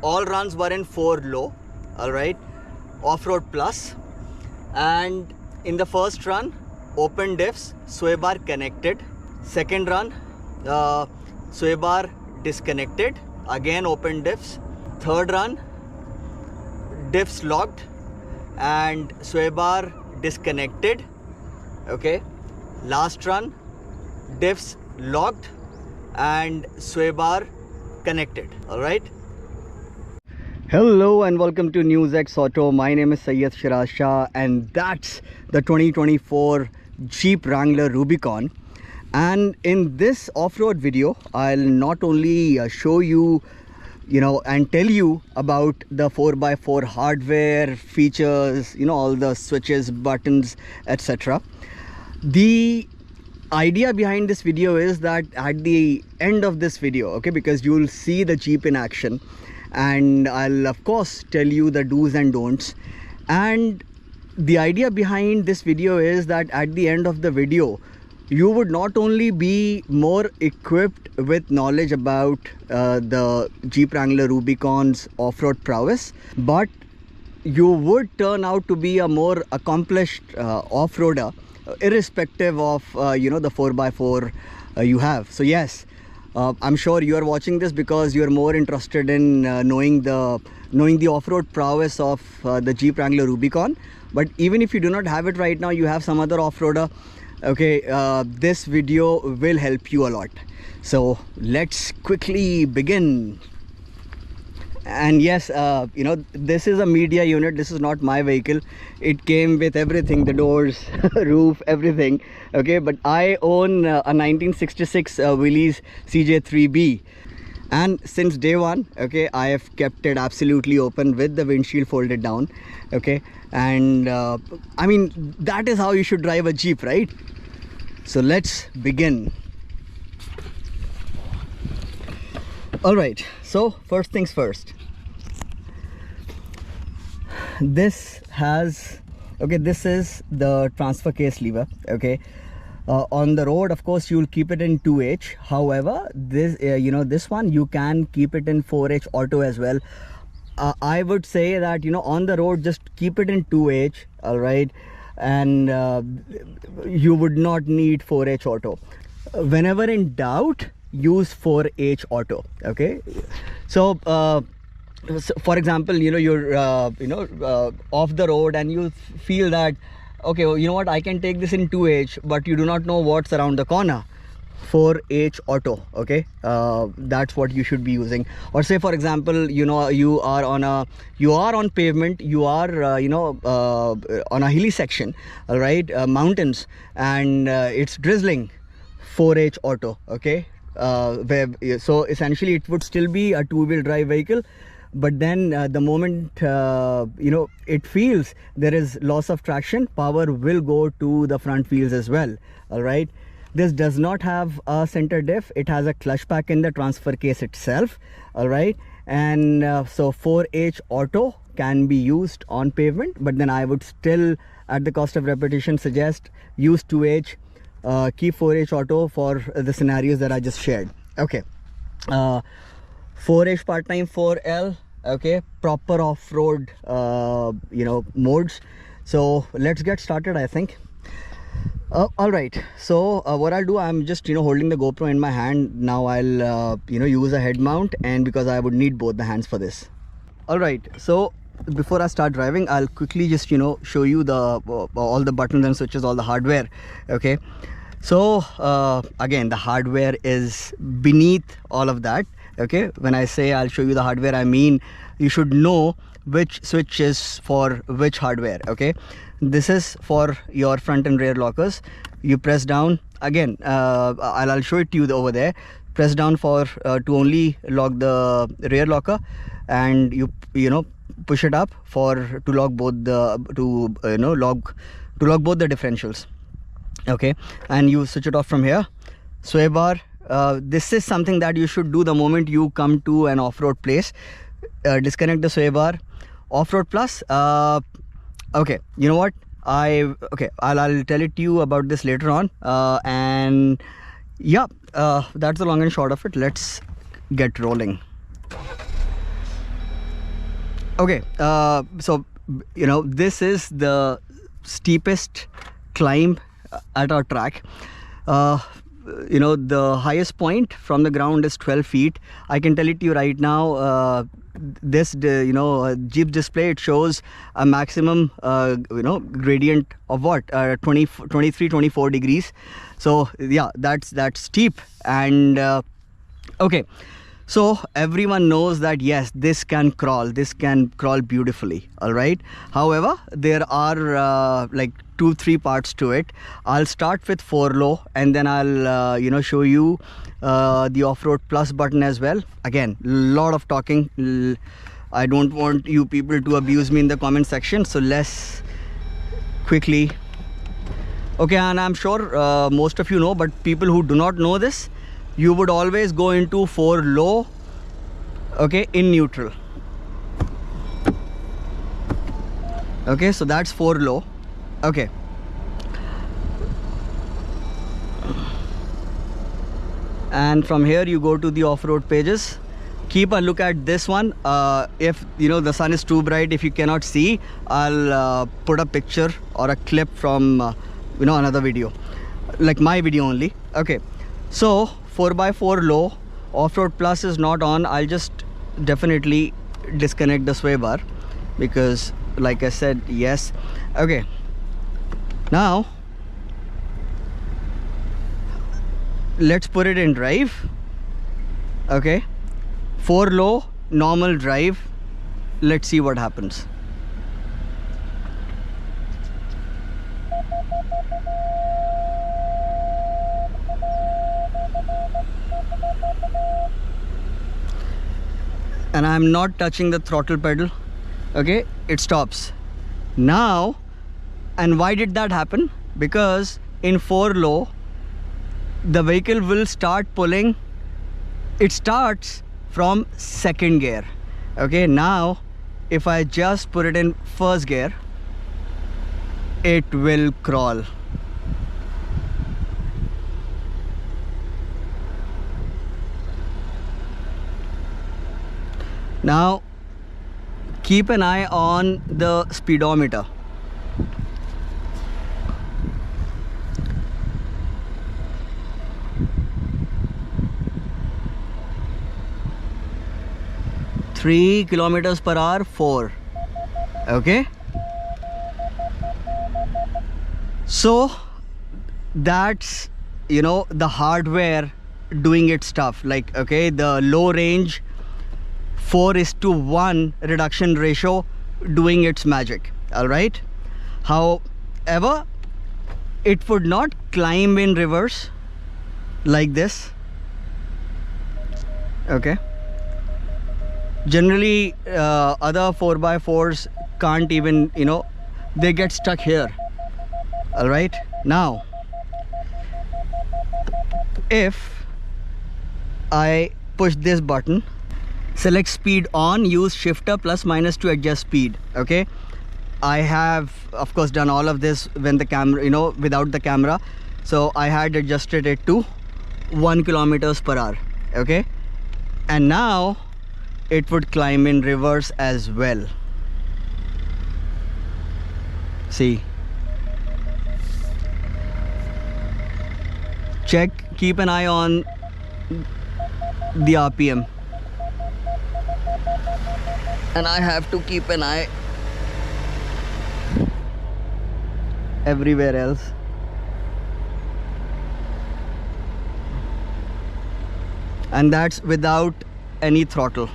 all runs were in 4 low, all right, off-road plus. And in the first run, open diffs, sway bar connected. Second run, sway bar disconnected, again open diffs. Third run, diffs locked and sway bar disconnected. Okay, last run, diffs locked and sway bar connected. All right. Hello and welcome to News X Auto. My name is Syed Shiraz Shah and that's the 2024 Jeep Wrangler Rubicon. And in this off-road video, I'll not only show you, and tell you about the 4x4 hardware features, all the switches, buttons, etc. The idea behind this video is that at the end of this video, okay, because you'll see the Jeep in action, and I'll of course tell you the do's and don'ts. And the idea behind this video is that at the end of the video you would not only be more equipped with knowledge about the Jeep Wrangler Rubicon's off-road prowess, but you would turn out to be a more accomplished off-roader, irrespective of the 4x4 you have. So yes, I'm sure you are watching this because you are more interested in knowing the off-road prowess of the Jeep Wrangler Rubicon. But even if you do not have it right now, you have some other off-roader, okay, this video will help you a lot. So let's quickly begin. And yes, this is a media unit. This is not my vehicle. It came with everything, the doors, roof, everything. Okay, but I own a 1966 Willys CJ3B, and since day one, okay, I have kept it absolutely open with the windshield folded down. Okay, and I mean, that is how you should drive a Jeep, right? So let's begin. All right, so first things first, this has, okay, this is the transfer case lever. Okay, on the road, of course, you'll keep it in 2H. However, this this one you can keep it in 4H auto as well. I would say that on the road, just keep it in 2H, all right, and you would not need 4H auto. Whenever in doubt, use 4H auto. Okay, so for example, you're off the road and you feel that, okay, well, you know what, I can take this in 2H, but you do not know what's around the corner. 4H auto. Okay, that's what you should be using. Or say, for example, you are on pavement, you are on a hilly section, all right, mountains, and it's drizzling. 4H auto. Okay, so essentially it would still be a two-wheel drive vehicle, but then the moment it feels there is loss of traction, power will go to the front wheels as well. All right, this does not have a center diff. It has a clutch pack in the transfer case itself. All right, and so 4H auto can be used on pavement, but then I would still, at the cost of repetition, suggest use 2H. Keep 4H auto for the scenarios that I just shared. Okay, 4H part-time 4L. Okay, proper off-road modes. So let's get started, I think. All right, so what I'll do, I'm just holding the GoPro in my hand now. I'll use a head mount, and because I would need both the hands for this. All right, so before I start driving, I'll quickly just show you the all the buttons and switches, all the hardware. Okay, so again, the hardware is beneath all of that. Okay, when I say I'll show you the hardware, I mean you should know which switch is for which hardware. Okay, this is for your front and rear lockers. You press down again, I'll show it to you over there. Press down for to only lock the rear locker, and you push it up to lock both the lock both the differentials. Okay, and you switch it off from here. Sway bar, this is something that you should do the moment you come to an off-road place. Disconnect the sway bar. Off-road plus, okay, you know what, I'll tell it to you about this later on. And yeah, that's the long and short of it. Let's get rolling. Okay, so you know, this is the steepest climb at our track. You know, the highest point from the ground is 12 feet. I can tell it to you right now. This Jeep display, it shows a maximum gradient of what, 23 24 degrees. So yeah, that's steep. And okay, so everyone knows that yes, this can crawl beautifully, all right. However, there are like 2-3 parts to it. I'll start with 4 low, and then I'll show you the off-road plus button as well. Again, lot of talking. I don't want you people to abuse me in the comment section, so let's quickly. Okay, and I'm sure most of you know, but people who do not know this, you would always go into 4 low, okay, in neutral. Okay, so that's 4 low. Okay, and from here you go to the off-road pages. Keep a look at this one. If the sun is too bright, if you cannot see, I'll put a picture or a clip from another video, like my video only. Okay, so 4x4 low, off-road plus is not on. I'll just definitely disconnect the sway bar because, like I said, yes. Okay, now let's put it in drive. Okay, 4 low, normal drive. Let's see what happens. And I'm not touching the throttle pedal. Okay, it stops now. And why did that happen? Because in 4 low, the vehicle will start pulling. It starts from 2nd gear. Okay, now if I just put it in 1st gear, it will crawl. Now keep an eye on the speedometer. Three kilometers per hour, 4. Okay, so that's the hardware doing its stuff. Like, okay, the low range 4:1 reduction ratio doing its magic, all right. However, it would not climb in reverse like this. Okay, generally other 4x4s can't even, they get stuck here. All right, now if I push this button, select speed on, use shifter +- to adjust speed. Okay, I have of course done all of this when the camera, without the camera. So I had adjusted it to 1 kilometers per hour. Okay, and now it would climb in reverse as well. See, check, keep an eye on the RPM, and I have to keep an eye everywhere else. And that's without any throttle.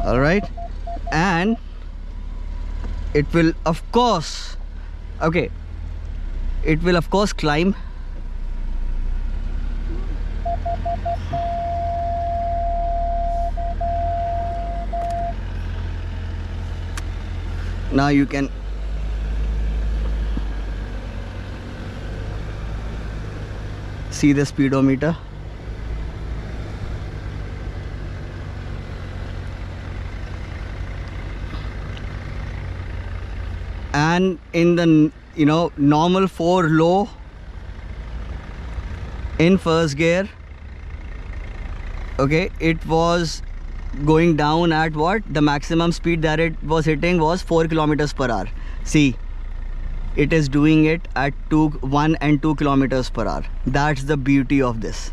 All right, and it will of course, okay, it will of course climb. Now you can see the speedometer. And in the normal 4 low in first gear, okay, it was going down at what? The maximum speed that it was hitting was 4 kilometers per hour. See, it is doing it at 1 and 2 kilometers per hour. That's the beauty of this.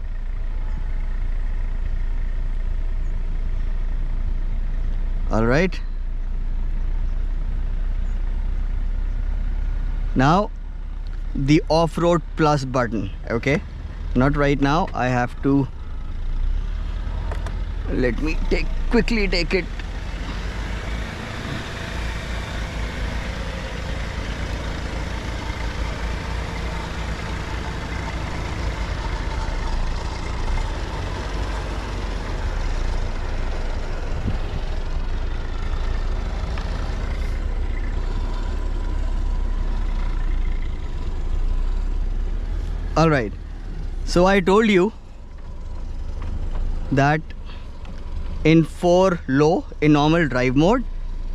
All right. Now the off-road plus button. Okay, not right now. I have to, let me quickly take it. All right, so I told you that in 4 low in normal drive mode,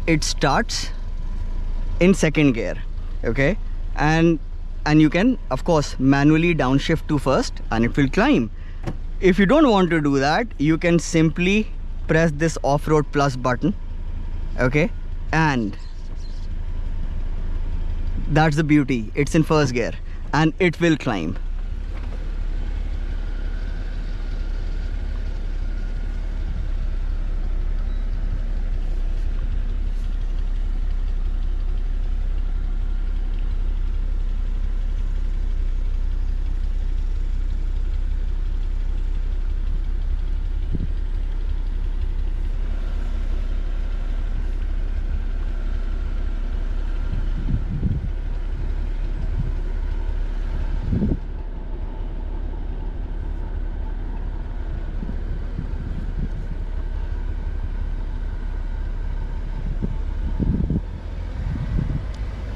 it starts in second gear. Okay, and you can of course manually downshift to first and it will climb. If you don't want to do that, you can simply press this off-road plus button. Okay, and that's the beauty. It's in first gear and it will climb.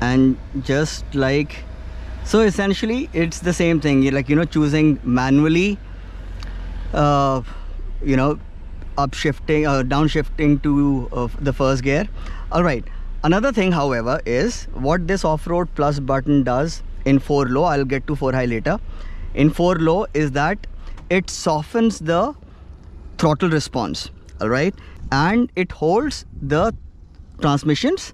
And just like so, essentially it's the same thing. You're like choosing manually upshifting or downshifting to the first gear. All right, another thing however is what this off-road plus button does in 4 low, I'll get to 4 high later, in 4 low, is that it softens the throttle response. All right, and it holds the transmission's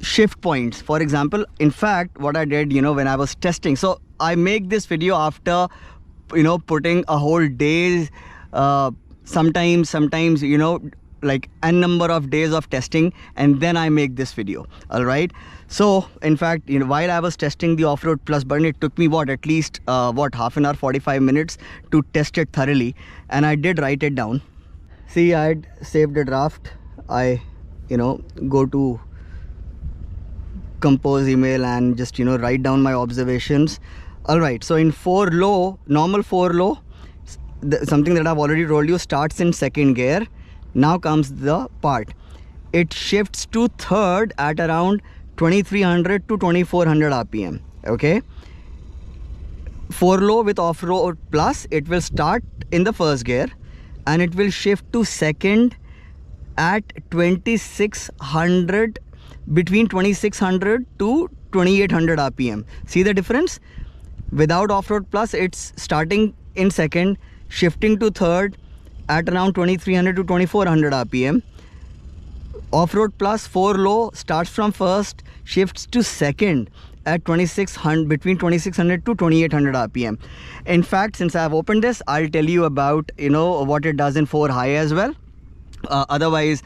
shift points. For example, in fact, what I did when I was testing, so I make this video after putting a whole day, sometimes like n number of days of testing, and then I make this video. All right, so in fact while I was testing the off-road plus button, it took me at least half an hour, 45 minutes to test it thoroughly, and I did write it down. See, I had saved a draft. I go to compose email and just write down my observations. All right, so in 4 low, normal 4 low, something that I've already told you, starts in second gear. Now comes the part, it shifts to third at around 2300 to 2400 rpm. Okay, 4 low with off-road plus, it will start in the first gear and it will shift to second at 2600, between 2600 to 2800 rpm. See the difference? Without off-road plus, it's starting in second, shifting to third at around 2300 to 2400 rpm. Off-road plus 4 low starts from first, shifts to second at 2600, between 2600 to 2800 rpm. In fact, since I've opened this, I'll tell you about what it does in 4 high as well. Otherwise,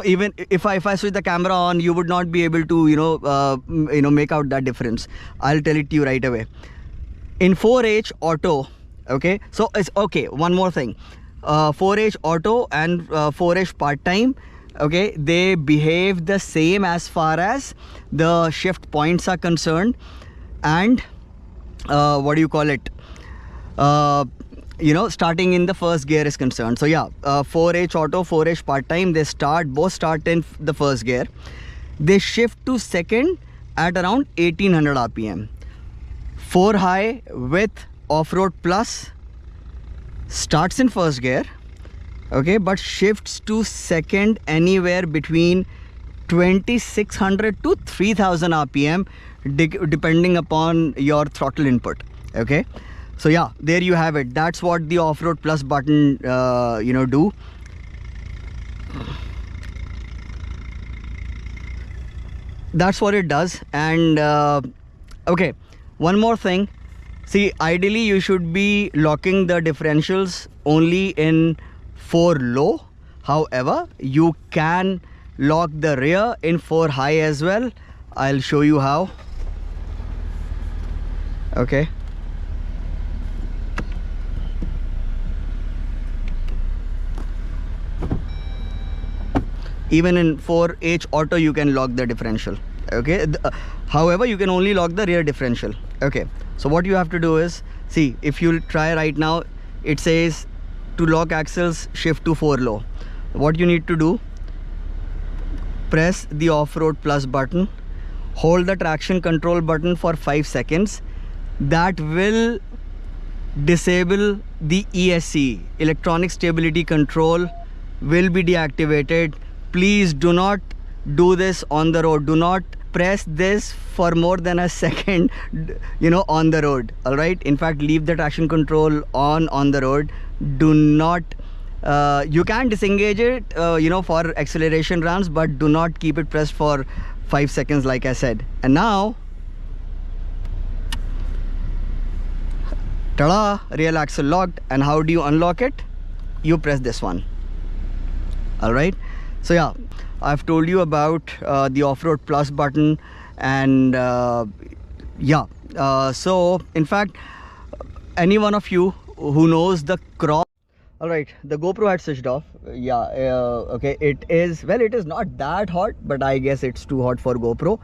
even if I switch the camera on, you would not be able to make out that difference. I'll tell it to you right away. In 4H auto, okay, so it's okay. One more thing, 4H auto and 4H part-time, okay, they behave the same as far as the shift points are concerned, and what do you call it, starting in the first gear is concerned. So yeah, 4H auto, 4H part-time, they both start in the first gear. they shift to second at around 1800 rpm. 4 high with Offroad Plus starts in first gear, okay, but shifts to second anywhere between 2600 to 3000 rpm depending upon your throttle input. Okay, so yeah, there you have it. That's what the Offroad Plus button do. That's what it does. And okay, one more thing. See, ideally you should be locking the differentials only in 4 low. However, you can lock the rear in 4 high as well. I'll show you how. Okay, even in 4H auto you can lock the differential. Okay, however, you can only lock the rear differential. Okay, so what you have to do is, see, if you try right now, it says to lock axles shift to 4 low. What you need to do, press the Offroad Plus button, hold the traction control button for 5 seconds. That will disable the ESC, electronic stability control, will be deactivated. Please do not do this on the road. Do not press this for more than a second, on the road. All right, in fact, leave the traction control on the road. Do not you can disengage it for acceleration runs, but do not keep it pressed for 5 seconds like I said. And now, ta-da, rear axle locked. And how do you unlock it? You press this one. All right, so yeah, I've told you about the Offroad Plus button. And so in fact, any one of you who knows the cross. All right, the GoPro had switched off. Yeah, okay, it is not that hot, but I guess it's too hot for GoPro.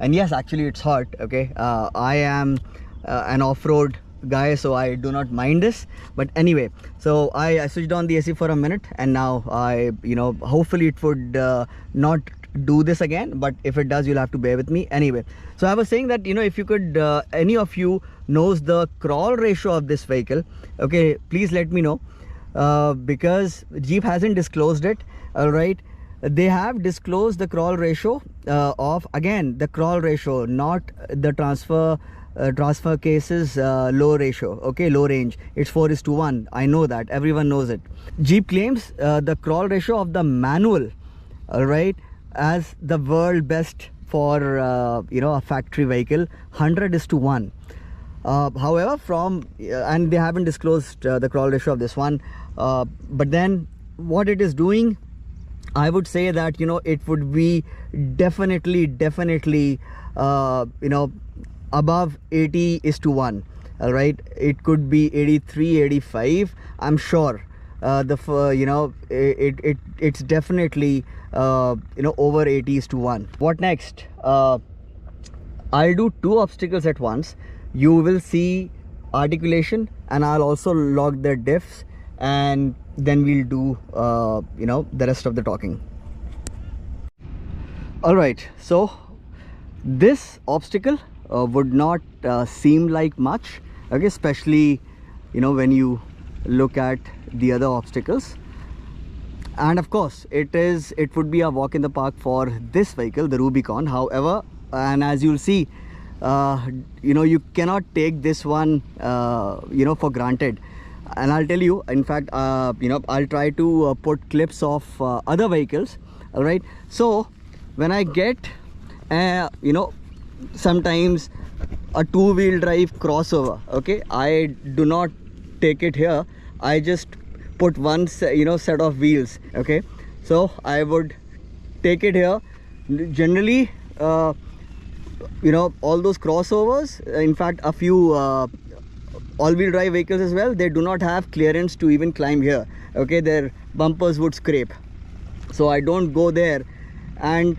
And yes, actually it's hot. Okay, I am an off-road guy, so I do not mind this. But anyway, so I switched on the AC for a minute, and now I hopefully it would not do this again, but if it does, you'll have to bear with me. Anyway, so I was saying that if you could, any of you knows the crawl ratio of this vehicle, okay, please let me know, because Jeep hasn't disclosed it. All right, they have disclosed the crawl ratio of, again, the crawl ratio, not the transfer cases low ratio. Okay, low range, it's 4:1. I know that, everyone knows it. Jeep claims the crawl ratio of the manual, all right, as the world best for a factory vehicle, 100:1. However, and they haven't disclosed the crawl ratio of this one, but then what it is doing, I would say that it would be definitely above 80:1. All right, it could be 83, 85. I'm sure it's definitely over 80:1. What next? I'll do 2 obstacles at once. You will see articulation, and I'll also log the diffs, and then we'll do the rest of the talking. All right, so this obstacle would not seem like much, okay, especially when you look at the other obstacles. And of course, it would be a walk in the park for this vehicle, the Rubicon. However, and as you'll see, you cannot take this one for granted. And I'll tell you, in fact, I'll try to put clips of other vehicles. All right, so when I get sometimes a 2-wheel drive crossover, okay, I do not take it here. I just put one set of wheels. Okay, so I would take it here. Generally all those crossovers, in fact a few all-wheel drive vehicles as well, they do not have clearance to even climb here. Okay, their bumpers would scrape, so I don't go there. And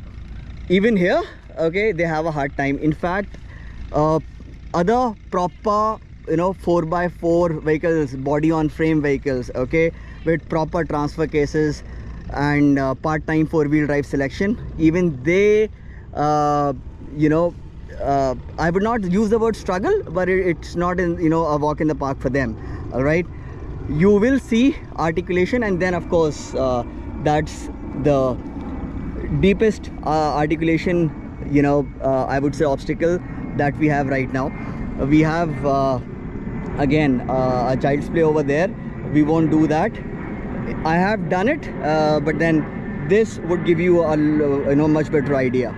even here, okay, they have a hard time. In fact, other proper 4x4 vehicles, body on frame vehicles, okay, with proper transfer cases and part-time 4-wheel drive selection, even they you know, I would not use the word struggle, but it's not in, you know, a walk in the park for them. All right, you will see articulation, and then of course that's the deepest articulation, you know, I would say obstacle that we have right now. We have again a child's play over there. We won't do that. I have done it, but then this would give you a much better idea.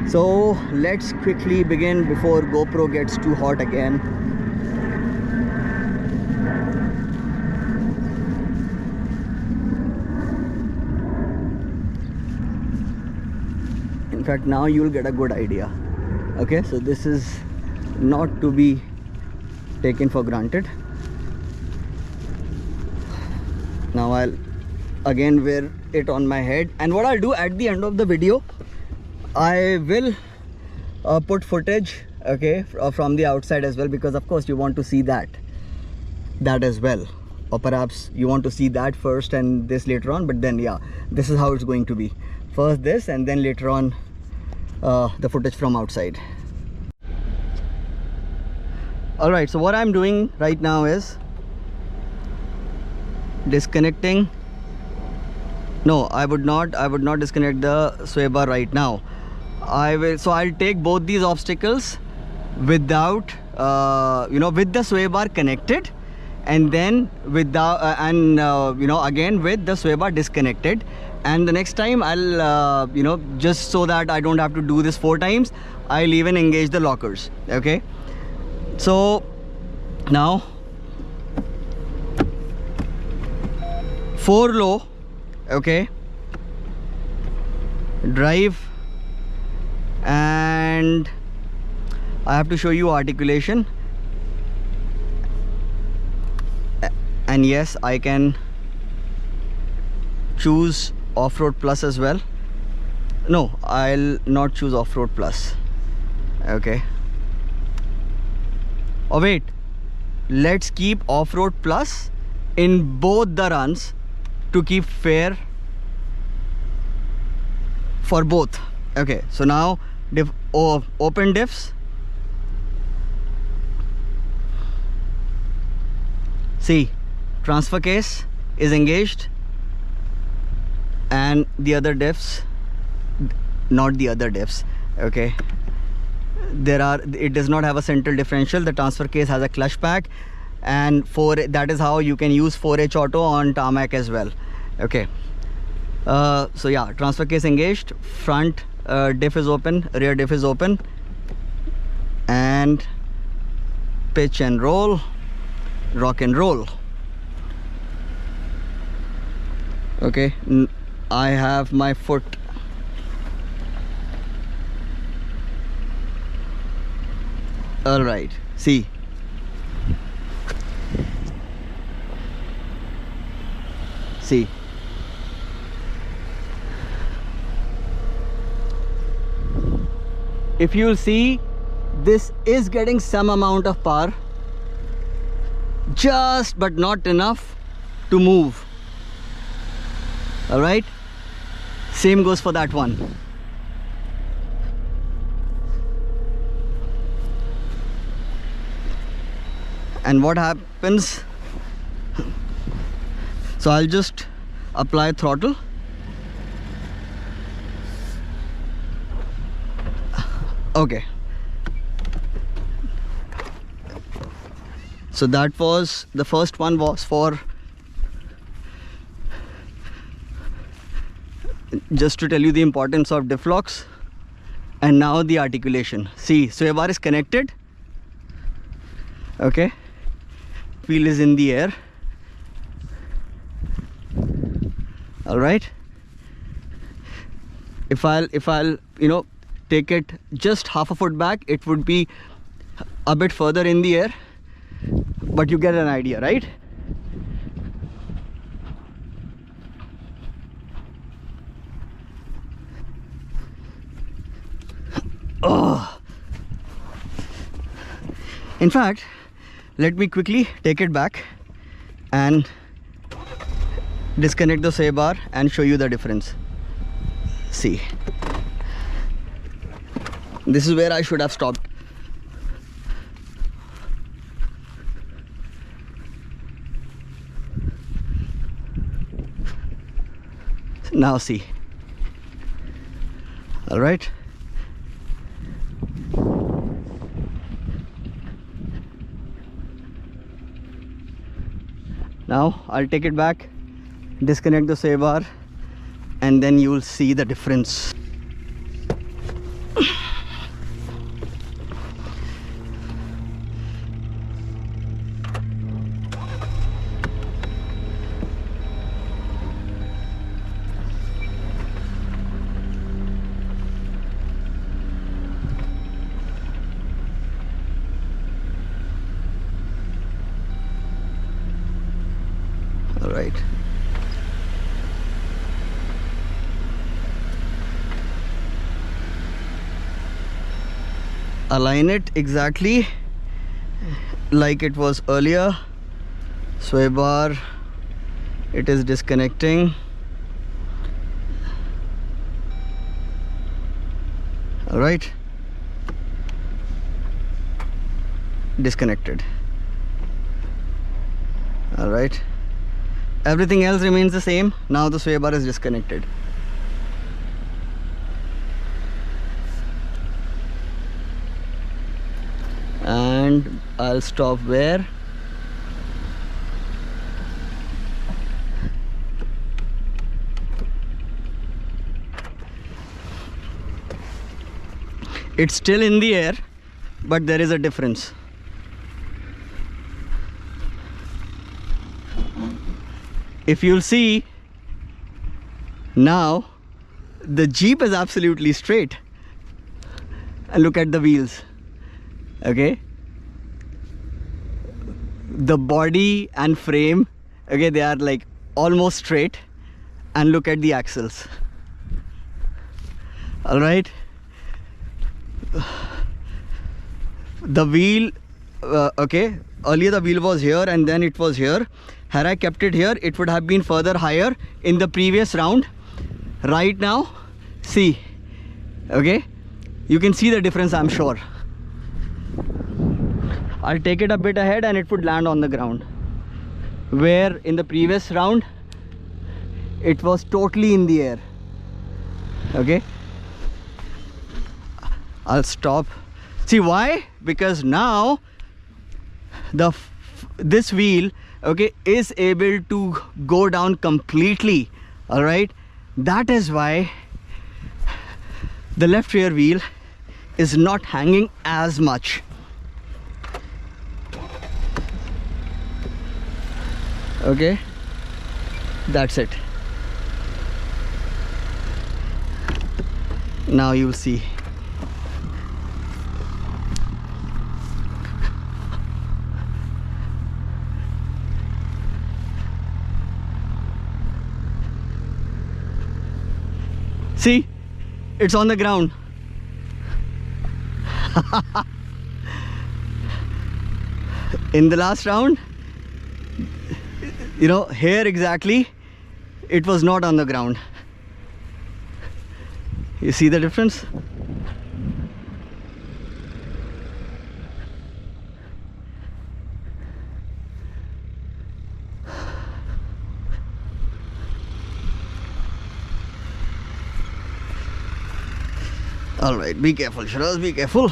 So let's quickly begin before GoPro gets too hot again. In fact, now you will get a good idea. Okay, so this is not to be taken for granted. Now I'll again wear it on my head, and what I'll do at the end of the video, I will put footage, okay, from the outside as well, because of course you want to see that as well, or perhaps you want to see that first and this later on. But then yeah, this is how it's going to be. First this, and then later on the footage from outside. All right, so what I'm doing right now is disconnecting. No, I would not disconnect the sway bar right now. So I'll take both these obstacles without with the sway bar connected, and then without again with the sway bar disconnected. And the next time I'll just so that I don't have to do this 4 times, I'll even engage the lockers. Okay, so now 4 low, okay, drive, and I have to show you articulation. And yes, I can choose Off-Road Plus as well. No, I'll not choose Off-Road Plus. Okay, oh wait, let's keep Off-Road Plus in both the runs to keep fair for both. Okay, so now open diffs. See, transfer case is engaged, and the other diffs, not the other diffs, okay, it does not have a central differential. The transfer case has a clutch pack, and that is how you can use 4H auto on tarmac as well. Okay, so yeah, transfer case engaged, front diff is open, rear diff is open, and pitch and roll, rock and roll. Okay, I have my foot all right. See, if you see, this is getting some amount of power, just but not enough to move. All right, same goes for that one. And what happens, so I'll just apply throttle. Okay, so that was the first one, was for just to tell you the importance of diff-locks. And now the articulation. See, sway bar is connected, okay, wheel is in the air. All right, if I'll take it just half a foot back, it would be a bit further in the air, but you get an idea, right? Oh, in fact, let me quickly take it back and disconnect the sway bar and show you the difference. See, This is where I should have stopped. Now see. All right. Now I'll take it back, disconnect the sway bar, and then you will see the difference. All right. Align it exactly like it was earlier. Sway bar, it is disconnecting. All right. Disconnected. All right. Everything else remains the same. Now the sway bar is disconnected. And I'll stop where? It's still in the air, but there is a difference. If you'll see, now the Jeep is absolutely straight. And look at the wheels. Okay, the body and frame, okay, they are like almost straight. And look at the axles. All right, the wheel, okay, earlier the wheel was here and then it was here. Had I kept it here, it would have been further higher in the previous round. Right now, see, okay, you can see the difference, I'm sure. I'll take it a bit ahead and it would land on the ground, where in the previous round it was totally in the air. Okay, I'll stop. See why? Because now this wheel, okay, is able to go down completely. All right, that is why the left rear wheel is not hanging as much. Okay, that's it. Now you'll see. See, it's on the ground. In the last round, you know, here exactly, it was not on the ground. You see the difference? All right, be careful, Shiraz, be careful.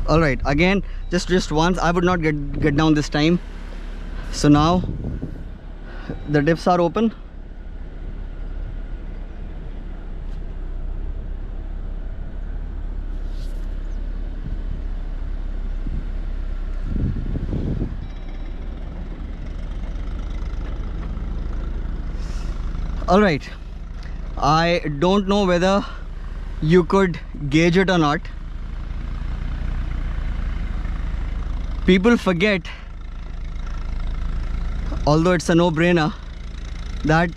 All right, again, just once. I would not get down this time. So now the diffs are open. All right, I don't know whether you could gauge it or not. People forget, although it's a no-brainer, that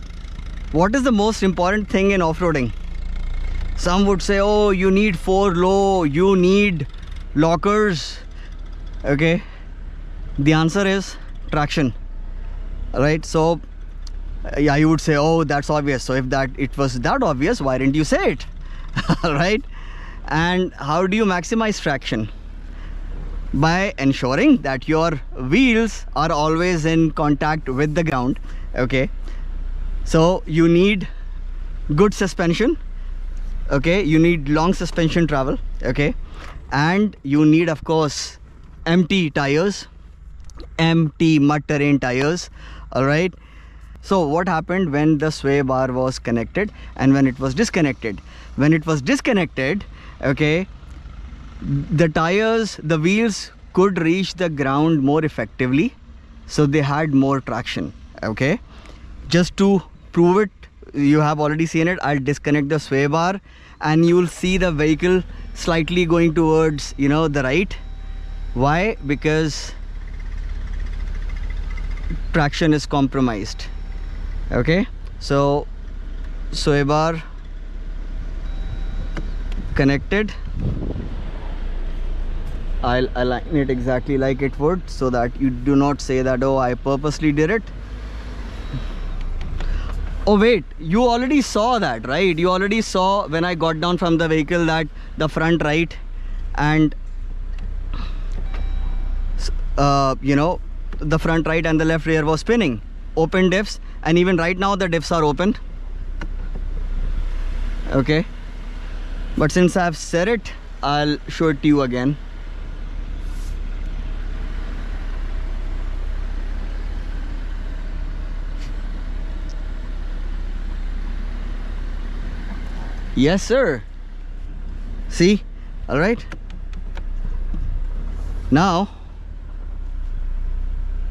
what is the most important thing in off-roading? Some would say, oh, you need 4 low, you need lockers. Okay, the answer is traction, right? So yeah, you would say, oh, that's obvious. So if it was that obvious, why didn't you say it? Right? And how do you maximize traction? By ensuring that your wheels are always in contact with the ground. Okay, so you need good suspension. Okay, you need long suspension travel. Okay, and you need, of course, empty tires, empty mud terrain tires. All right. So what happened when the sway bar was connected and when it was disconnected? When it was disconnected, okay, the tires, the wheels could reach the ground more effectively, so they had more traction. Okay, just to prove it, you have already seen it. I'll disconnect the sway bar and you'll see the vehicle slightly going towards, you know, the right. Why? Because traction is compromised. Okay, so sway bar connected. I'll align it exactly like it would, so that you do not say that, oh, I purposely did it. Oh wait, you already saw that, right? You already saw when I got down from the vehicle that the front right and you know, the front right and the left rear was spinning. Open diffs, and even right now the diffs are open. Okay, but since I've said it, I'll show it to you again. Yes, sir. See? All right. Now,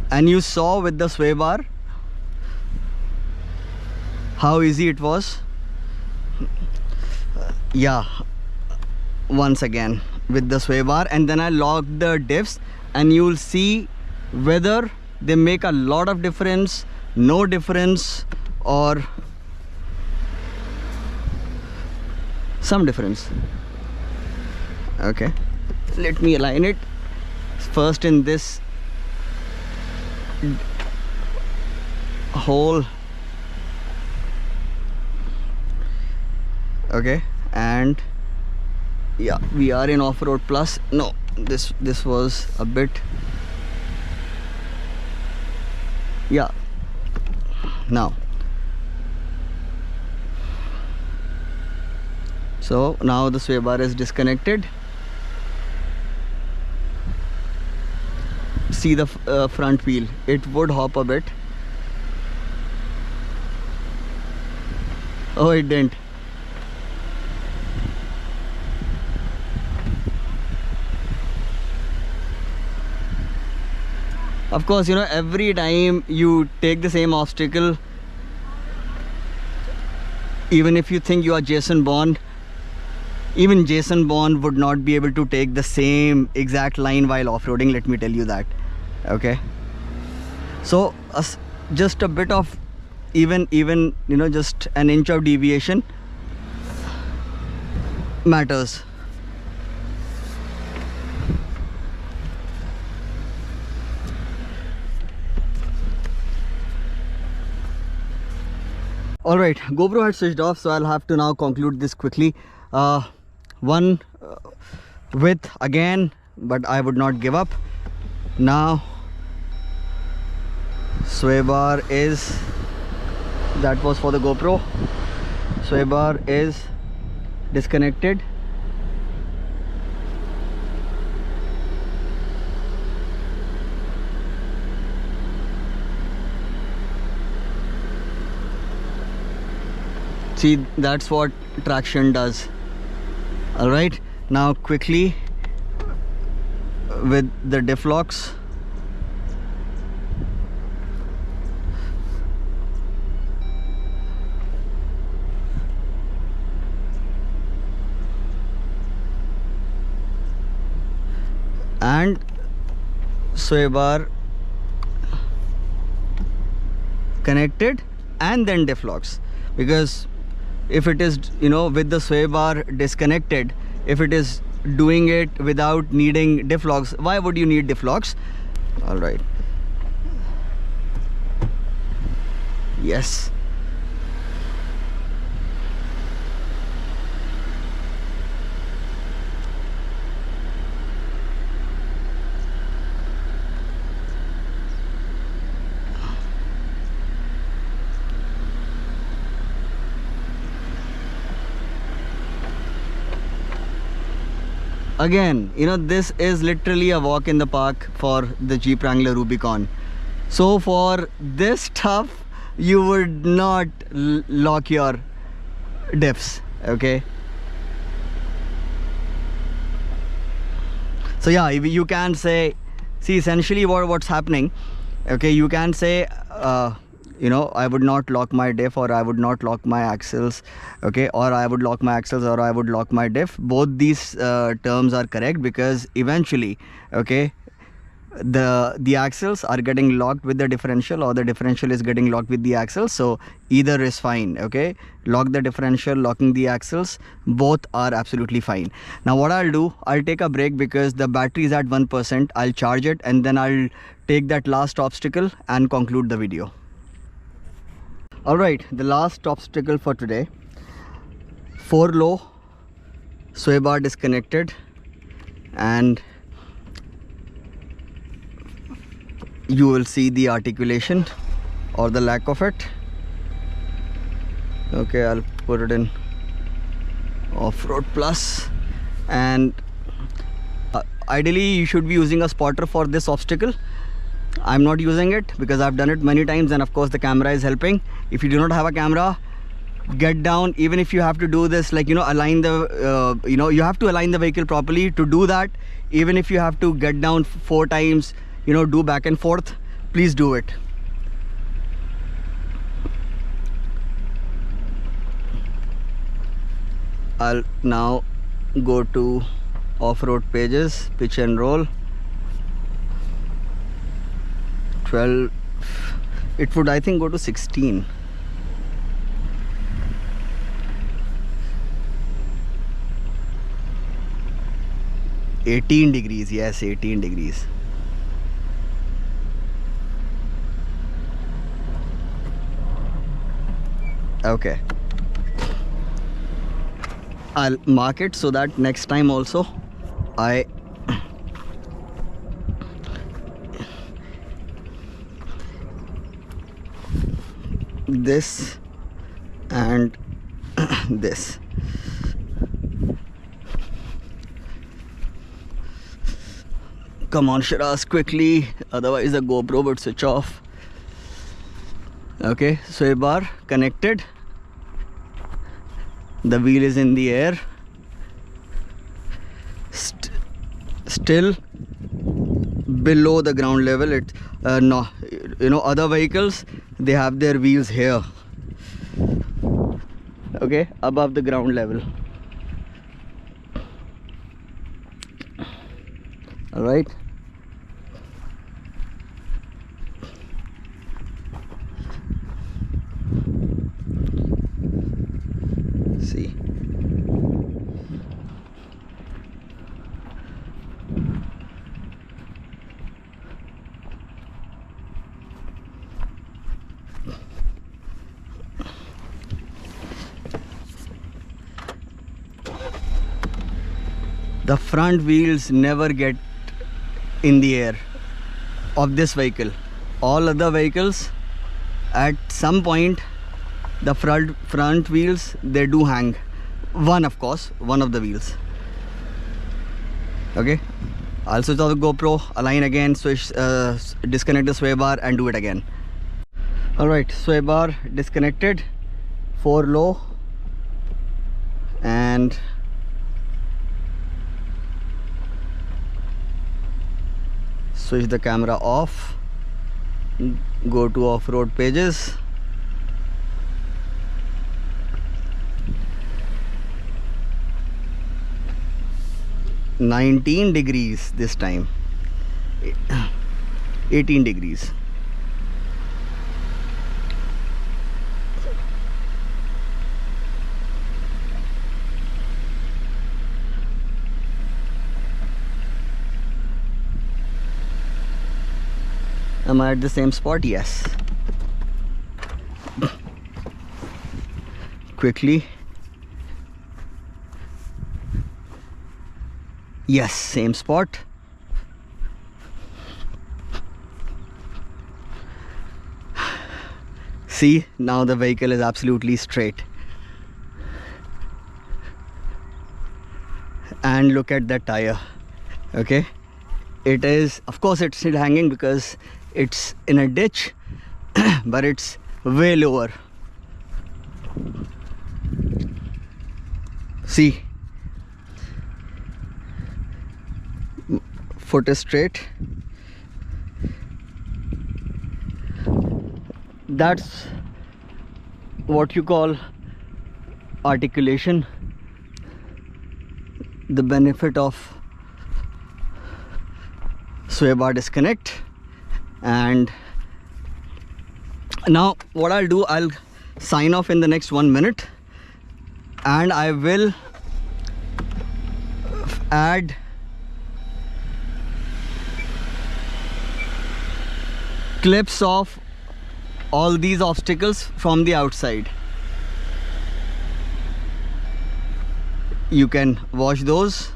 and you saw with the sway bar how easy it was. Yeah, once again with the sway bar, and then I locked the diffs, and you'll see whether they make a lot of difference, no difference, or some difference. Okay, let me align it first in this hole. Okay, and yeah, we are in off-road plus. No, this was a bit, yeah. Now, so now the sway bar is disconnected. See the front wheel, it would hop a bit. Oh, it didn't. Of course, you know, every time you take the same obstacle, even if you think you are Jason Bourne, even Jason Bourne would not be able to take the same exact line while off-roading, let me tell you that. Okay, so just a bit of even you know, just an inch of deviation matters. All right, GoPro had switched off, so I'll have to now conclude this quickly. One width again, but I would not give up. Now sway bar is, that was for the GoPro, sway bar is disconnected. See, that's what traction does. All right, now quickly with the Diff-locks. And sway bar connected, and then Diff-locks. because if it is, you know, with the sway bar disconnected, if it is doing it without needing diff locks, why would you need diff locks? All right, yes. Again, you know, this is literally a walk in the park for the Jeep Wrangler Rubicon. So for this stuff, you would not lock your diffs, okay? So yeah, you can say, see, essentially what's happening, okay, you can say, you know, I would not lock my diff, or I would not lock my axles, okay, or I would lock my axles, or I would lock my diff. Both these terms are correct, because eventually, okay, the axles are getting locked with the differential, or the differential is getting locked with the axles. So either is fine, okay? Lock the differential, locking the axles, both are absolutely fine. Now what I'll do, I'll take a break because the battery is at 1%. I'll charge it, and then I'll take that last obstacle and conclude the video. All right, the last obstacle for today. 4 low, sway bar disconnected, and you will see the articulation or the lack of it. Okay, I'll put it in Offroad Plus, and ideally you should be using a spotter for this obstacle. I'm not using it because I've done it many times, and of course the camera is helping. If you do not have a camera, get down. Even if you have to do this, like, you know, align the you know, you have to align the vehicle properly. To do that, even if you have to get down 4 times, you know, do back and forth, please do it. I'll now go to off-road pages, pitch and roll. 12, it would, I think, go to 16. $18, yes, 18 degrees. Okay, I'll mark it so that next time also I this and this. Come on, Shiraz, quickly, otherwise the GoPro would switch off. Okay, sway bar connected, the wheel is in the air, still below the ground level. It no, you know, other vehicles, they have their wheels here, okay, above the ground level. All right, see, the front wheels never get in the air of this vehicle. All other vehicles, at some point, the front wheels, they do hang. One, of course, one of the wheels. Okay, I'll switch off the GoPro, align again, switch, disconnect the sway bar and do it again. All right, sway bar disconnected, 4 low, and switch the camera off, go to off-road pages, $19 degrees this time, 18 degrees. Am I at the same spot? Yes. Quickly. Yes, same spot. See, now the vehicle is absolutely straight. And look at that tire. Okay, it is, of course it's still hanging because it's in a ditch, but it's way lower. See, foot is straight. That's what you call articulation, the benefit of sway bar disconnect. And now what I'll do, I'll sign off in the next 1 minute, and I will add clips of all these obstacles from the outside. You can watch those.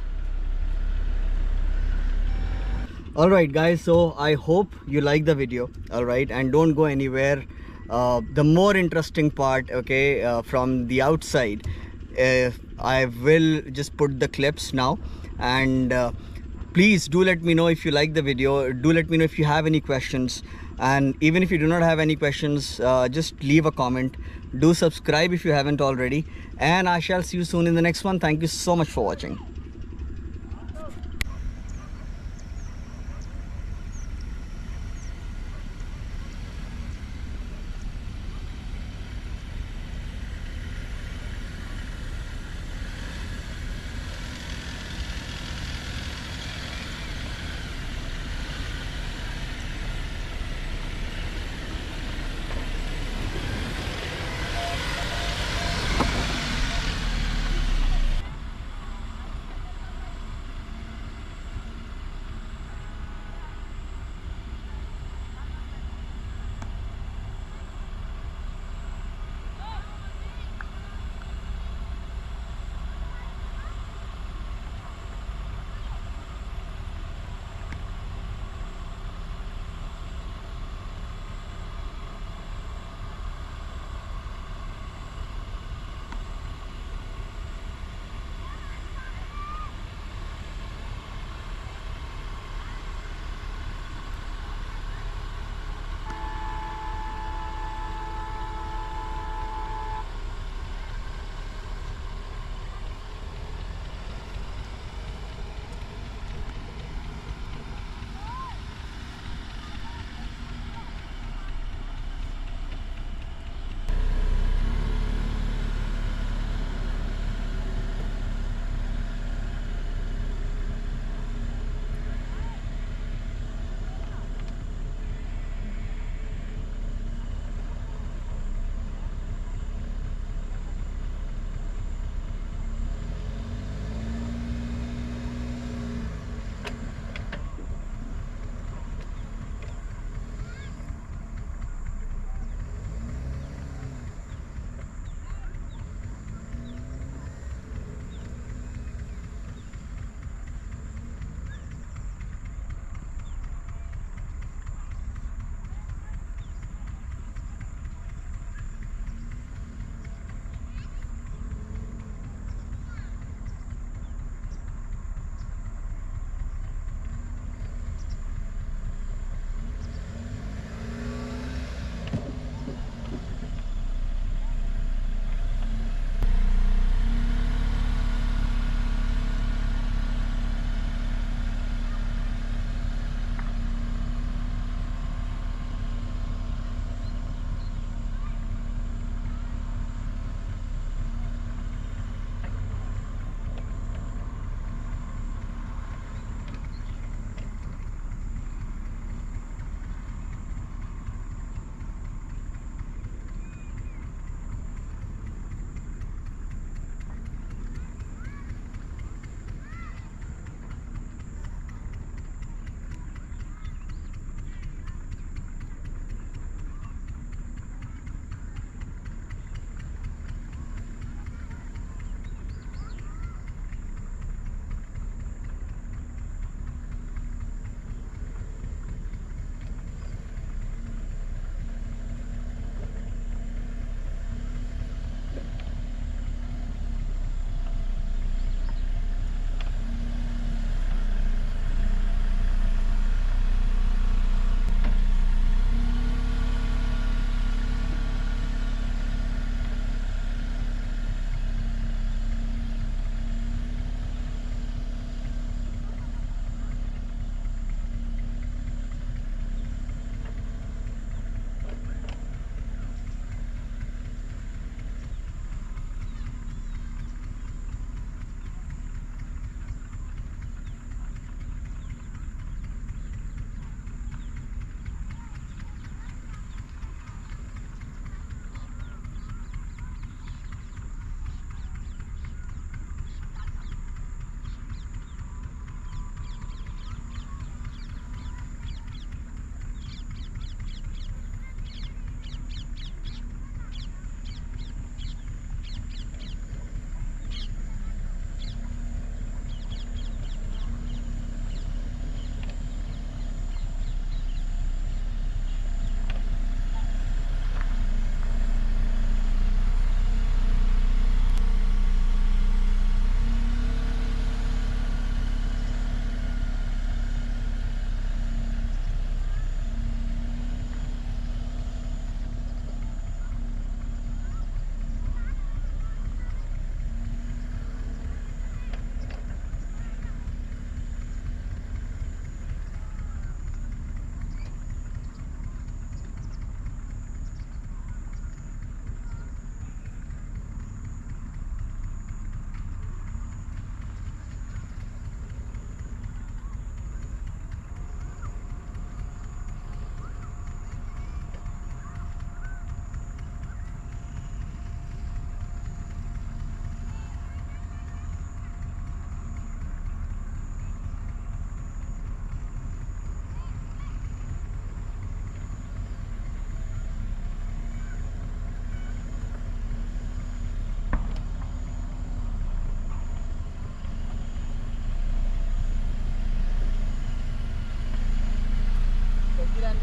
Alright guys, so I hope you like the video. Alright, and don't go anywhere. The more interesting part, okay, from the outside, I will just put the clips now. And please do let me know if you like the video. Do let me know if you have any questions. And even if you do not have any questions, just leave a comment. Do subscribe if you haven't already. And I shall see you soon in the next one. Thank you so much for watching.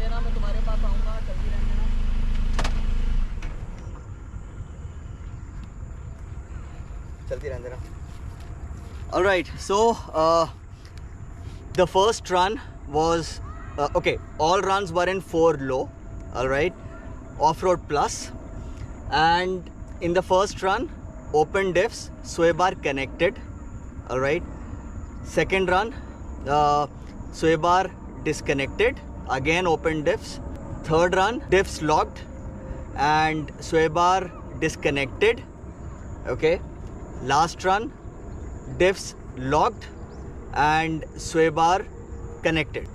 देना, मैं तुम्हारे पास आऊँगा, चलती रहने देना। चलती रहने देना। Alright, so the first run was okay, all runs were in 4 low, alright, off-road plus, and in the first run open diffs, sway bar connected, alright. Second run sway bar disconnected, again open diffs. Third run diffs locked and sway bar disconnected, okay. Last run diffs locked and sway bar connected.